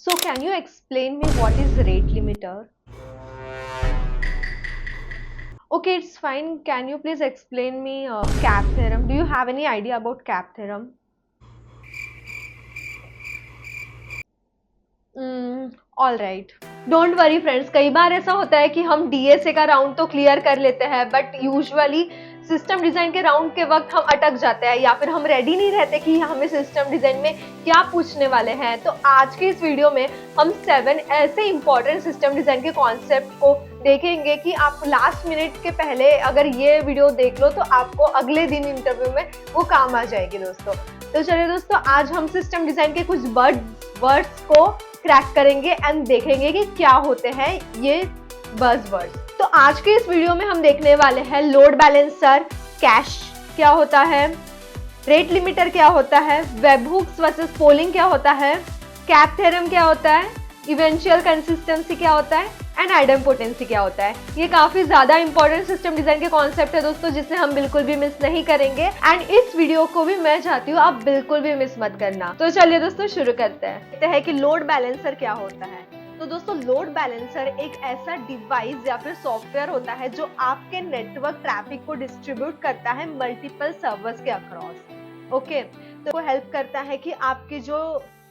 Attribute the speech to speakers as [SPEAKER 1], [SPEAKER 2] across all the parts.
[SPEAKER 1] So can you explain me what is rate limiter? Okay, it's fine. Can you please explain me cap theorem? Do you have any idea about cap theorem? All right, don't worry friends. कई बार ऐसा होता है कि हम DSA का round तो clear कर लेते हैं, बट यूजुअली सिस्टम डिजाइन के राउंड के वक्त हम अटक जाते हैं या फिर हम रेडी नहीं रहते कि हमें सिस्टम डिजाइन में क्या पूछने वाले हैं। तो आज की इस वीडियो में हम 7 ऐसे इंपॉर्टेंट सिस्टम डिजाइन के कॉन्सेप्ट को देखेंगे कि आप लास्ट मिनट के पहले अगर ये वीडियो देख लो तो आपको अगले दिन इंटरव्यू में वो काम आ जाएगी दोस्तों। तो चलिए दोस्तों, आज हम सिस्टम डिजाइन के कुछ वर्ड्स को क्रैक करेंगे एंड देखेंगे कि क्या होते हैं ये बज़वर्ड्स। तो आज के इस वीडियो में हम देखने वाले हैं लोड बैलेंसर, कैश क्या होता है, रेट लिमिटर क्या होता है, वेबहुक्स वर्सेस पोलिंग क्या होता है, कैप थ्योरम क्या होता है, इवेंचुअल कंसिस्टेंसी क्या होता है एंड आइडेम्पोटेंसी क्या होता है। ये काफी ज्यादा इंपॉर्टेंट सिस्टम डिजाइन के कॉन्सेप्ट है दोस्तों, जिसे हम बिल्कुल भी मिस नहीं करेंगे एंड इस वीडियो को भी मैं चाहती हूँ आप बिल्कुल भी मिस मत करना। तो चलिए दोस्तों शुरू करते हैं। देखते हैं कि लोड बैलेंसर क्या होता है। तो दोस्तों, लोड बैलेंसर एक ऐसा डिवाइस या फिर सॉफ्टवेयर होता है जो आपके नेटवर्क ट्रैफिक को डिस्ट्रीब्यूट करता है मल्टीपल सर्वर्स के अक्रॉस। ओके, तो वो हेल्प करता है कि आपकी जो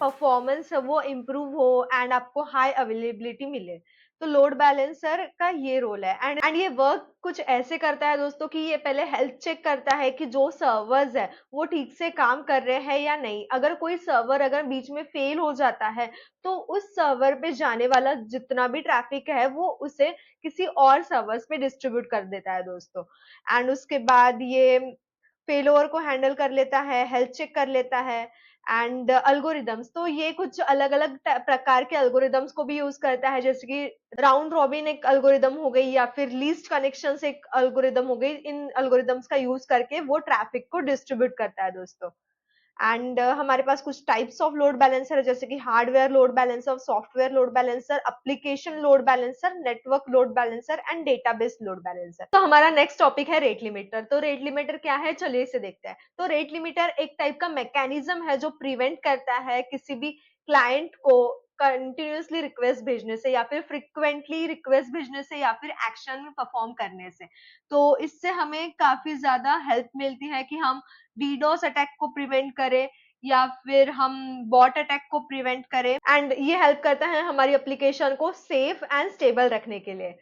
[SPEAKER 1] परफॉर्मेंस है वो इम्प्रूव हो एंड आपको हाई अवेलेबिलिटी मिले। तो लोड बैलेंसर का ये रोल है एंड ये वर्क कुछ ऐसे करता है दोस्तों कि ये पहले हेल्थ चेक करता है कि जो सर्वर्स है वो ठीक से काम कर रहे हैं या नहीं। अगर कोई सर्वर अगर बीच में फेल हो जाता है तो उस सर्वर पे जाने वाला जितना भी ट्रैफिक है वो उसे किसी और सर्वर्स पे डिस्ट्रीब्यूट कर देता है दोस्तों। एंड उसके बाद ये फेलोवर को हैंडल कर लेता है, हेल्थ चेक कर लेता है एंड अल्गोरिदम्स। तो ये कुछ अलग अलग प्रकार के अल्गोरिदम्स को भी यूज करता है, जैसे कि राउंड रॉबिन एक अल्गोरिदम हो गई या फिर लीस्ट कनेक्शन से एक अल्गोरिदम हो गई। इन अल्गोरिदम्स का यूज करके वो ट्रैफिक को डिस्ट्रीब्यूट करता है दोस्तों। एंड हमारे पास कुछ टाइप्स ऑफ लोड बैलेंसर है, जैसे कि hardware load balancer, software load balancer, application load balancer, network load balancer and database load balancer. तो हमारा नेक्स्ट टॉपिक है रेट लिमिटर। तो रेट लिमिटर क्या है, चलिए इसे देखते हैं। तो रेट लिमिटर एक टाइप का मैकेनिज्म है जो प्रिवेंट करता है किसी भी क्लाइंट को कंटिन्यूसली रिक्वेस्ट भेजने से या फिर फ्रिक्वेंटली रिक्वेस्ट भेजने से या फिर एक्शन परफॉर्म करने से। तो इससे हमें काफी ज्यादा हेल्प मिलती है कि हम डीडोस अटैक को प्रिवेंट करें या फिर हम बॉट अटैक को प्रिवेंट करें एंड ये हेल्प करता है हमारी एप्लीकेशन को सेफ एंड स्टेबल रखने के लिए।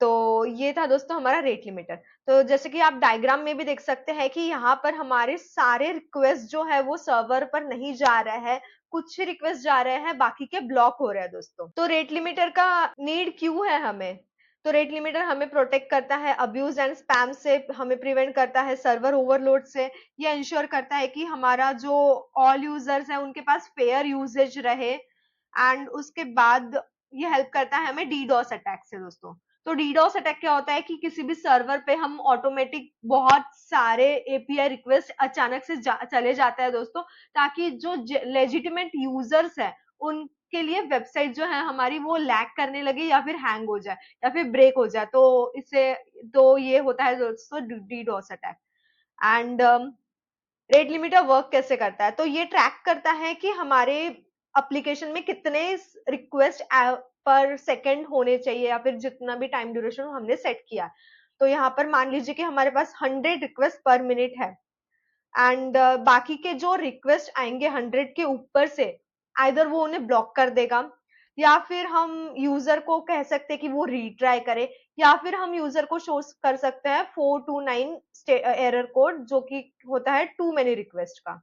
[SPEAKER 1] तो ये था दोस्तों हमारा रेट लिमिटर। तो जैसे कि आप डायग्राम में भी देख सकते हैं कि यहाँ पर हमारे सारे रिक्वेस्ट जो है वो सर्वर पर नहीं जा रहा है, कुछ ही रिक्वेस्ट जा रहे हैं, बाकी के ब्लॉक हो रहे हैं दोस्तों। तो रेट लिमिटर का नीड क्यों है हमें? तो रेट लिमिटर हमें प्रोटेक्ट करता है अब्यूज एंड स्पैम से, हमें प्रिवेंट करता है सर्वर ओवरलोड से, ये इंश्योर करता है कि हमारा जो ऑल यूजर्स है उनके पास फेयर यूजेज रहे एंड उसके बाद ये हेल्प करता है हमें डीडोस अटैक से दोस्तों। तो डीडोस अटैक क्या होता है कि किसी भी सर्वर पे हम ऑटोमेटिक बहुत सारे एपीआई रिक्वेस्ट अचानक से चले जाता है दोस्तों, ताकि जो लेजिटिमेट यूजर्स है उनके लिए वेबसाइट जो है हमारी वो लैग करने लगे या फिर हैंग हो जाए या फिर ब्रेक हो जाए। तो इससे तो ये होता है दोस्तों DDoS attack. And rate limiter work कैसे करता है, तो ये ट्रैक करता है कि हमारे एप्लीकेशन में कितने रिक्वेस्ट पर सेकंड होने चाहिए या फिर जितना भी टाइम ड्यूरेशन हमने सेट किया। तो यहाँ पर मान लीजिए कि हमारे पास 100 रिक्वेस्ट पर मिनट है एंड बाकी के जो रिक्वेस्ट आएंगे 100 के ऊपर से आइदर वो उन्हें ब्लॉक कर देगा या फिर हम यूजर को कह सकते हैं कि वो रीट्राई करे या फिर हम यूजर को शो कर सकते हैं 429 एरर कोड, जो कि होता है टू मेनी रिक्वेस्ट का।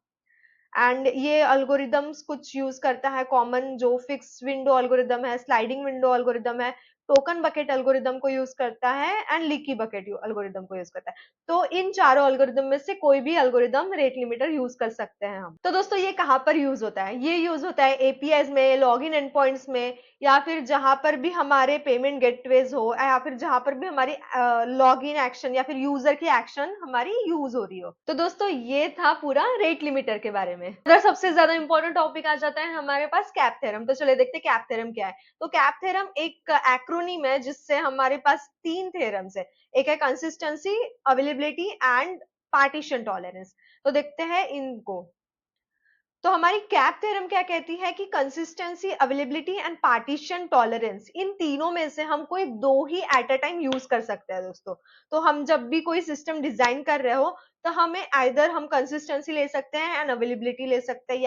[SPEAKER 1] एंड ये अल्गोरिदम्स कुछ यूज करता है कॉमन जो फिक्स विंडो अल्गोरिदम है, स्लाइडिंग विंडो अल्गोरिदम है, टोकन बकेट अल्गोरिदम को यूज करता है एंड लीकी बकेट अल्गोरिदम को यूज करता है। तो इन चारों अल्गोरिदम में से कोई भी अल्गोरिदम रेट लिमिटर यूज कर सकते हैं हम। तो दोस्तों ये कहाँ पर यूज होता है? ये यूज होता है एपीआईज में, लॉग इन एंड पॉइंट्स में, या फिर जहां पर भी हमारे पेमेंट गेटवेज हो या फिर जहां पर भी हमारी लॉग इन एक्शन या फिर यूजर की एक्शन हमारी यूज हो रही हो। तो दोस्तों ये था पूरा रेट लिमिटर के बारे में। अगर सबसे ज्यादा इंपॉर्टेंट टॉपिक आ जाता है हमारे पास कैप थ्योरम। तो चलिए देखते हैं कैप थ्योरम क्या है। तो कैप थ्योरम एक एक्रोनिम है जिससे हमारे पास तीन थ्योरम्स है। एक है consistency, availability and partition tolerance. तो देखते हैं इनको। तो हमारी कैप थ्योरम क्या कहती है कि consistency, availability and partition tolerance, इन तीनों में से हम कोई दो ही एट अ टाइम यूज कर सकते हैं दोस्तों। तो हम जब भी कोई सिस्टम डिजाइन कर रहे हो तो हमें आइदर हम कंसिस्टेंसी ले सकते हैं एंड अवेलेबिलिटी ले सकते हैं,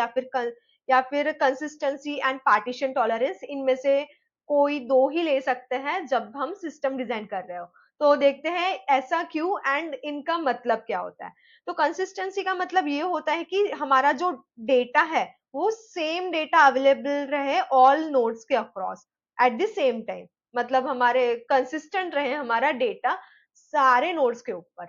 [SPEAKER 1] या फिर कंसिस्टेंसी एंड पार्टीशन टॉलरेंस, इनमें से कोई दो ही ले सकते हैं जब हम सिस्टम डिजाइन कर रहे हो। तो देखते हैं ऐसा क्यों एंड इनका मतलब क्या होता है। तो कंसिस्टेंसी का मतलब ये होता है कि हमारा जो डेटा है वो सेम डेटा अवेलेबल रहे ऑल नोड्स के across at the same time, मतलब हमारे कंसिस्टेंट रहे हमारा डेटा सारे नोड्स के ऊपर।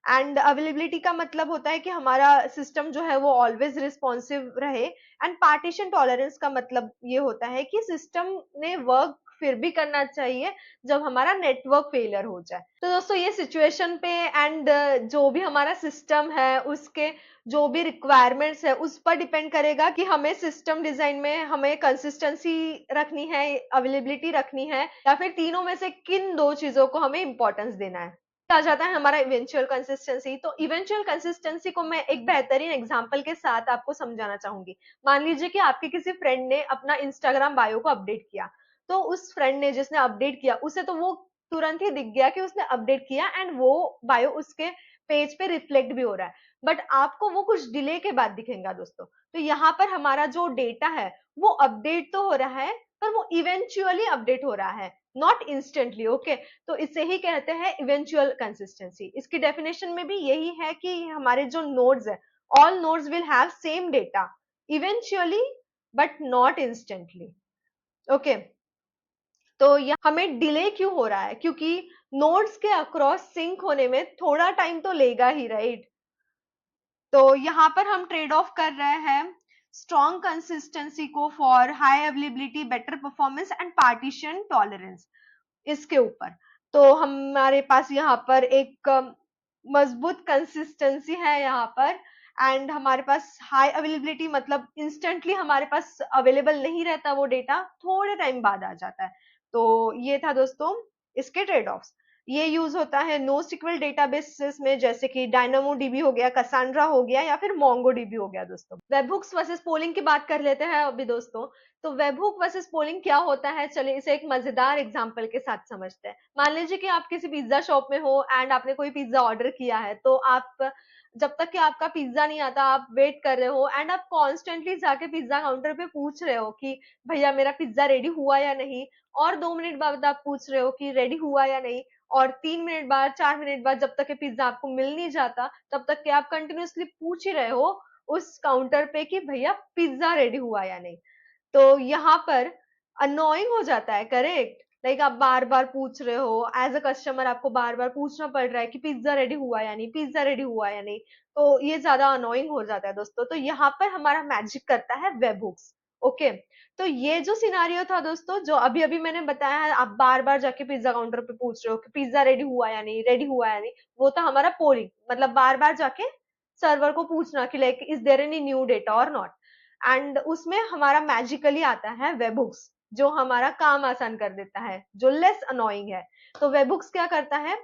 [SPEAKER 1] एंड अवेलेबिलिटी का मतलब होता है कि हमारा सिस्टम जो है वो ऑलवेज रिस्पॉन्सिव रहे। एंड पार्टीशन टॉलरेंस का मतलब ये होता है कि सिस्टम ने वर्क फिर भी करना चाहिए जब हमारा नेटवर्क फेलियर हो जाए। तो दोस्तों ये सिचुएशन पे एंड जो भी हमारा सिस्टम है उसके जो भी रिक्वायरमेंट्स है उस पर डिपेंड करेगा कि हमें सिस्टम डिजाइन में हमें कंसिस्टेंसी रखनी है, अवेलेबिलिटी रखनी है, या फिर तीनों में से किन दो चीजों को हमें इंपॉर्टेंस देना है। आ जाता है हमारा इवेंचुअल कंसिस्टेंसी। तो इवेंचुअल कंसिस्टेंसी को मैं एक बेहतरीन एग्जांपल के साथ आपको समझाना चाहूंगी। मान लीजिए कि आपके किसी फ्रेंड ने अपना इंस्टाग्राम बायो को अपडेट किया, तो उस फ्रेंड ने जिसने अपडेट किया उसे तो वो तुरंत ही दिख गया कि उसने अपडेट किया एंड वो बायो उसके पेज पे रिफ्लेक्ट भी हो रहा है, बट आपको वो कुछ डिले के बाद दिखेगा दोस्तों। तो यहाँ पर हमारा जो डेटा है वो अपडेट तो हो रहा है, पर वो इवेंचुअली अपडेट हो रहा है, नॉट इंस्टेंटली। ओके, तो इसे ही कहते हैं इवेंचुअल कंसिस्टेंसी। इसकी डेफिनेशन में भी यही है कि हमारे जो नोड्स है, all nodes will have same data eventually but not instantly. Okay, तो यह हमें डिले क्यों हो रहा है, क्योंकि नोड्स के अक्रॉस सिंक होने में थोड़ा टाइम तो लेगा ही, राइट। तो यहाँ पर हम ट्रेड ऑफ कर रहे हैं स्ट्रॉन्ग कंसिस्टेंसी को for high availability, better performance and partition tolerance, इसके ऊपर। तो हमारे पास यहाँ पर एक मजबूत कंसिस्टेंसी है यहाँ पर, एंड हमारे पास हाई अवेलेबिलिटी मतलब इंस्टेंटली हमारे पास अवेलेबल नहीं रहता वो डेटा, थोड़े टाइम बाद आ जाता है। तो ये था दोस्तों इसके ट्रेड ऑफ्स। ये यूज होता है नो सिक्वल डेटाबेसेस में, जैसे कि डायनामो डीबी हो गया, कसांड्रा हो गया, या फिर मोंगो डीबी हो गया दोस्तों। वेबहुक्स वर्सेस पोलिंग की बात कर लेते हैं अभी दोस्तों। तो वेबहुक वर्सेस पोलिंग क्या होता है, चलिए इसे एक मजेदार एग्जांपल के साथ समझते हैं। मान लीजिए कि आप किसी पिज्जा शॉप में हो एंड आपने कोई पिज्जा ऑर्डर किया है, तो आप जब तक कि आपका पिज्जा नहीं आता आप वेट कर रहे हो एंड आप कॉन्स्टेंटली जाके पिज्जा काउंटर पे पूछ रहे हो कि भैया मेरा पिज्जा रेडी हुआ या नहीं, और 2 मिनट बाद आप पूछ रहे हो कि रेडी हुआ या नहीं, और 3 मिनट बाद, 4 मिनट बाद, जब तक कि पिज्जा आपको मिल नहीं जाता तब तक कि आप कंटिन्यूअसली पूछ ही रहे हो उस काउंटर पे कि भैया पिज्जा रेडी हुआ या नहीं। तो यहाँ पर अनोइंग हो जाता है, करेक्ट। लाइक आप बार बार पूछ रहे हो एज अ कस्टमर, आपको बार बार पूछना पड़ रहा है कि पिज्जा रेडी हुआ या नहीं, पिज्जा रेडी हुआ या नहीं। तो ये ज्यादा अनोइंग हो जाता है दोस्तों। तो यहाँ पर हमारा मैजिक करता है वेबहुक्स। ओके, तो ये जो सिनारियो था दोस्तों, जो अभी अभी मैंने बताया है, आप बार बार जाके पिज्जा काउंटर पे पूछ रहे हो कि पिज्जा रेडी हुआ या नहीं, रेडी हुआ या नहीं, वो था हमारा पोलिंग, मतलब बार बार जाके सर्वर को पूछना कि like is there any new data और नॉट। एंड उसमें हमारा मैजिकली आता है वेबहुक्स, जो हमारा काम आसान कर देता है, जो लेस अनोइंग है। तो वेबहुक्स क्या करता है,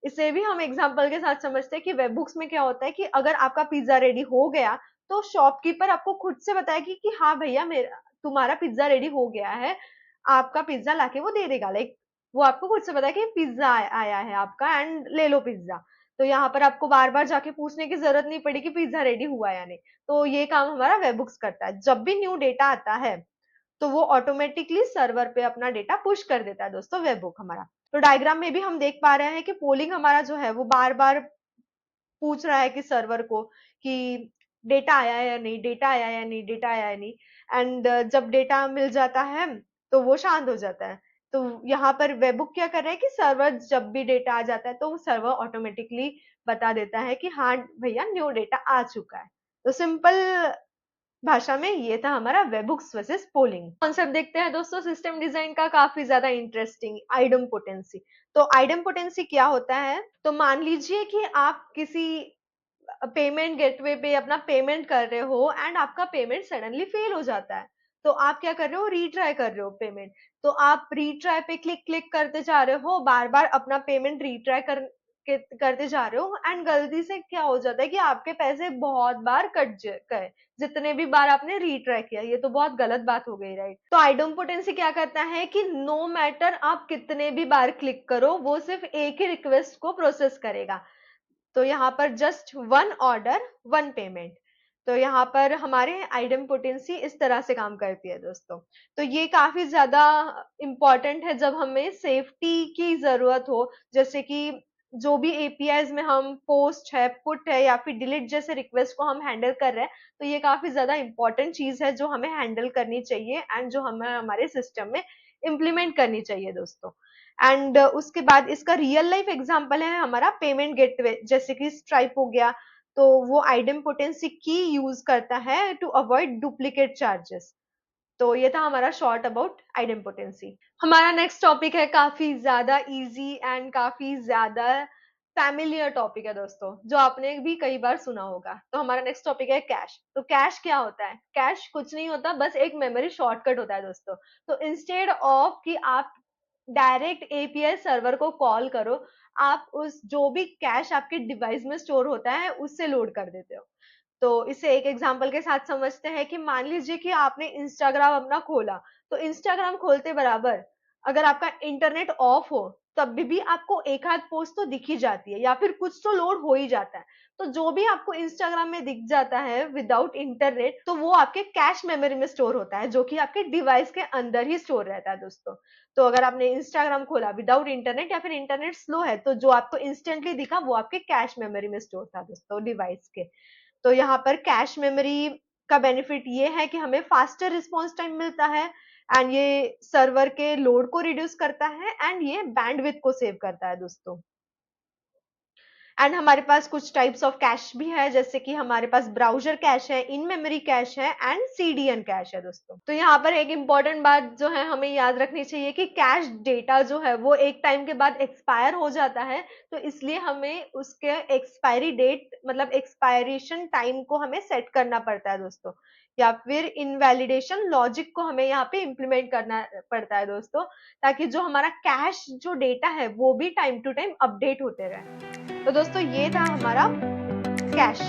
[SPEAKER 1] इसे भी हम एग्जांपल के साथ समझते हैं कि वेबहुक्स में क्या होता है कि अगर आपका पिज्जा रेडी हो गया तो शॉपकीपर आपको खुद से बताएगी कि हाँ भैया मेरा तुम्हारा पिज्जा रेडी हो गया है, आपका पिज्जा लाके वो दे देगा। लाइक वो आपको खुद से बताए कि पिज्जा आया है आपका एंड ले लो पिज्जा। तो यहाँ पर आपको बार बार जाके पूछने की जरूरत नहीं पड़ी कि पिज्जा रेडी हुआ या नहीं। तो ये काम हमारा वेबहुक्स करता है। जब भी न्यू डेटा आता है तो वो ऑटोमेटिकली सर्वर पे अपना डेटा पुश कर देता है दोस्तों, वेबहुक हमारा। तो डायग्राम में भी हम देख पा रहे हैं कि पोलिंग हमारा जो है वो बार बार पूछ रहा है कि सर्वर को कि डेटा आया है या नहीं, डेटा आया है या नहीं, डेटा आया है नहीं। एंड जब डेटा मिल जाता है तो वो शांत हो जाता है। तो यहाँ पर वेबहुक क्या कर रहा है कि सर्वर जब भी डेटा आ जाता है तो सर्वर ऑटोमेटिकली बता देता है कि हाँ भैया न्यू डेटा आ चुका है। तो सिंपल भाषा में ये था हमारा वेबहुक्स वर्सेस पोलिंग। कॉन्सेप्ट देखते हैं दोस्तों सिस्टम डिजाइन का, काफी ज्यादा इंटरेस्टिंग, आइडमपोटेंसी। तो आइडमपोटेंसी क्या होता है, तो मान लीजिए कि आप किसी पेमेंट गेटवे पे अपना पेमेंट कर रहे हो एंड आपका पेमेंट सडनली फेल हो जाता है। तो आप क्या कर रहे हो, रीट्राई कर रहे हो पेमेंट। तो आप रीट्राई पे क्लिक क्लिक करते जा रहे हो, बार बार अपना पेमेंट रीट्राई कर करते जा रहे हो एंड गलती से क्या हो जाता है कि आपके पैसे बहुत बार कट गए, जितने भी बार आपने रीट्राई किया। ये तो बहुत गलत बात हो गई, राइट? तो आइडेम्पोटेंसी क्या करता है कि नो मैटर आप कितने भी बार क्लिक करो, वो सिर्फ एक ही रिक्वेस्ट को प्रोसेस करेगा। तो यहाँ पर just one order one payment. तो यहाँ पर हमारे आइडेम्पोटेंसी इस तरह से काम करती है दोस्तों। तो ये काफी ज्यादा इम्पोर्टेंट है जब हमें सेफ्टी की जरूरत हो, जैसे कि जो भी एपीआईज में हम पोस्ट है, पुट है या फिर डिलीट जैसे रिक्वेस्ट को हम हैंडल कर रहे हैं, तो ये काफी ज्यादा इंपॉर्टेंट चीज है जो हमें हैंडल करनी चाहिए एंड जो हमें हमारे सिस्टम में इम्प्लीमेंट करनी चाहिए दोस्तों। एंड उसके बाद इसका रियल लाइफ एग्जांपल है हमारा पेमेंट गेटवे, जैसे कि स्ट्राइप हो गया। तो वो आइडेम्पोटेंसी की यूज करता है टू अवॉइड डुप्लीकेट चार्जेस। तो ये था हमारा शॉर्ट अबाउट आइडेम्पोटेंसी। हमारा नेक्स्ट टॉपिक है काफी ज्यादा इजी एंड काफी ज्यादा फैमिलियर टॉपिक है दोस्तों, जो आपने भी कई बार सुना होगा। तो हमारा नेक्स्ट टॉपिक है कैश। तो कैश क्या होता है? कैश कुछ नहीं होता, बस एक मेमोरी शॉर्टकट होता है दोस्तों। तो इंस्टेड ऑफ कि आप डायरेक्ट एपीआई सर्वर को कॉल करो, आप उस जो भी कैश आपके डिवाइस में स्टोर होता है उससे लोड कर देते हो। तो इसे एक एग्जांपल के साथ समझते हैं कि मान लीजिए कि आपने इंस्टाग्राम अपना खोला। तो इंस्टाग्राम खोलते बराबर अगर आपका इंटरनेट ऑफ हो, तब भी आपको एक आध पोस्ट तो दिख ही जाती है या फिर कुछ तो लोड हो ही जाता है। तो जो भी आपको इंस्टाग्राम में दिख जाता है विदाउट इंटरनेट, तो वो आपके कैश मेमोरी में स्टोर होता है, जो कि आपके डिवाइस के अंदर ही स्टोर रहता है दोस्तों। तो अगर आपने इंस्टाग्राम खोला विदाउट इंटरनेट या फिर इंटरनेट स्लो है, तो जो आपको इंस्टेंटली दिखा वो आपके कैश मेमोरी में स्टोर था दोस्तों, डिवाइस के। तो यहाँ पर कैश मेमोरी का बेनिफिट ये है कि हमें फास्टर रिस्पॉन्स टाइम मिलता है एंड ये सर्वर के लोड को रिड्यूस करता है एंड ये बैंडविड्थ को सेव करता है दोस्तों। एंड हमारे पास कुछ टाइप्स ऑफ कैश भी है, जैसे कि हमारे पास ब्राउजर कैश है, इन मेमोरी कैश है एंड सीडीएन कैश है दोस्तों। तो यहाँ पर एक इंपॉर्टेंट बात जो है हमें याद रखनी चाहिए कि कैश डेटा जो है वो एक टाइम के बाद एक्सपायर हो जाता है। तो इसलिए हमें उसके एक्सपायरी डेट मतलब एक्सपायरेशन टाइम को हमें सेट करना पड़ता है दोस्तों, या फिर इनवैलिडेशन लॉजिक को हमें यहाँ पे इम्प्लीमेंट करना पड़ता है दोस्तों, ताकि जो हमारा कैश जो डेटा है वो भी टाइम टू टाइम अपडेट होते रहे। तो दोस्तों ये था हमारा कैश।